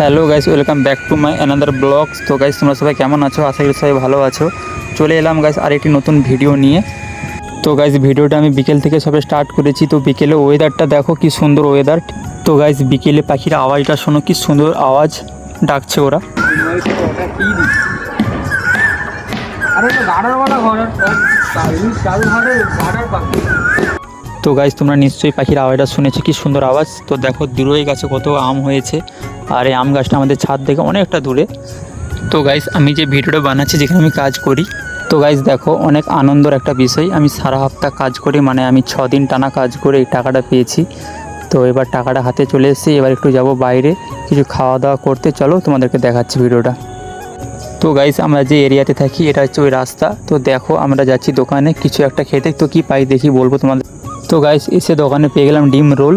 Hello guys, welcome back to my another blogs. তো guys, তোমরা সবাই কেমন আছো? আশা করি সবাই ভালো আছো। চলে এলাম গাইস আরেকটি নতুন ভিডিও নিয়ে। তো গাইস, ভিডিওটা আমি বিকেল থেকে সবে স্টার্ট করেছি। তো বিকেলে ওয়েদারটা দেখো কি সুন্দর ওয়েদার। তো গাইস, বিকেলে পাখির আওয়াজটা শোনো, কি সুন্দর আওয়াজ ডাকছে ওরা। তো গাইস, তোমরা নিশ্চয়ই পাখির আওয়াজটা শুনেছো, কি সুন্দর আওয়াজ। তো দেখো দূরে গাছে কত আম হয়েছে, আর এই আম গাছটা আমাদের ছাদ থেকে অনেকটা দূরে। তো গাইস, আমি যে ভিডিওটা বানাচ্ছি, যেখানে আমি কাজ করি, তো গাইস দেখো অনেক আনন্দের একটা বিষয়। আমি সারা সপ্তাহ কাজ করি, মানে আমি 6 দিন টানা কাজ করে এই টাকাটা পেয়েছি। তো এবার টাকাটা হাতে চলে এসেছি। এবার একটু যাব বাইরে কিছু খাওয়া দাওয়া করতে। চলো তোমাদেরকে দেখাচ্ছি ভিডিওটা। তো গাইস, আমরা যে এরিয়াতে থাকি এটা হচ্ছে ওই রাস্তা। তো দেখো আমরা যাচ্ছি দোকানে কিছু একটা খেতে। তো কি পাই দেখি বলবো তোমাদের। তো গাইস, এসে দোকানে পেয়ে গেলাম ডিম রোল।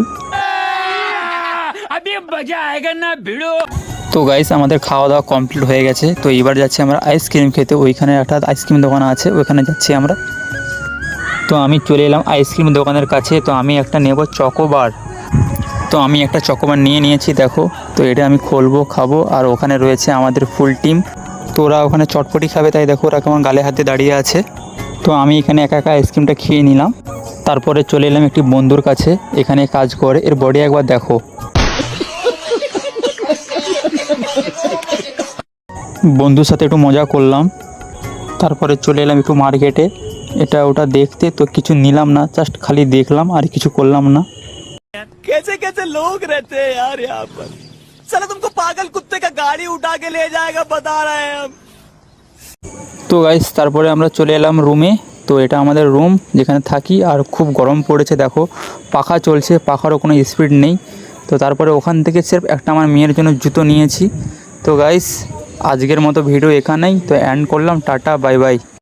তো গাইস, আমাদের খাওয়া দাওয়া কমপ্লিট হয়ে গেছে। তো এবার যাচ্ছি আমরা আইসক্রিম খেতে। ওইখানে একটা আইসক্রিম দোকান আছে, ওইখানে যাচ্ছি আমরা। তো আমি চলে এলাম আইসক্রিম দোকানের কাছে। তো আমি একটা নেব চকোবার। তো আমি একটা চকোবার নিয়ে নিয়েছি দেখো। তো এটা আমি খুলবো, খাবো। আর ওখানে রয়েছে আমাদের ফুল টিম। তো ওরা ওখানে চটপটি খাবে, তাই দেখো ওরা কেমন গালে হাতে দাঁড়িয়ে আছে। তো আমি এখানে একা একা আইসক্রিমটা খেয়ে নিলাম। তারপরে চলে এলাম একটি বন্ধুর কাছে, এখানে কাজ করে। এর বডি একবার দেখো। বন্ধুর সাথে একটু মজা করলাম। তারপরে চলে এলাম একটু মার্কেটে, এটা ওটা দেখতে। তো কিছু নিলাম না, জাস্ট খালি দেখলাম আর কিছু করলাম না। कैसे कैसे लोग रहते हैं यार यहाँ पर। साला तुमको पागल कुत्ते का गाड़ी उठा के ले जाएगा, बता रहे हैं हम। তো গাইস, তারপরে আমরা চলে এলাম রুমে। তো এটা আমাদের রুম যেখানে থাকি। আর খুব গরম পড়েছে দেখো, পাখা চলছে, পাখারও কোনো স্পিড নেই। তো তারপরে ওখান থেকে সির্ফ একটা আমার মেয়ের জন্য জুতো নিয়েছি। তো গাইস, আজকের মতো ভিডিও এখানেই। তো এন্ড করলাম, টাটা বাই বাই।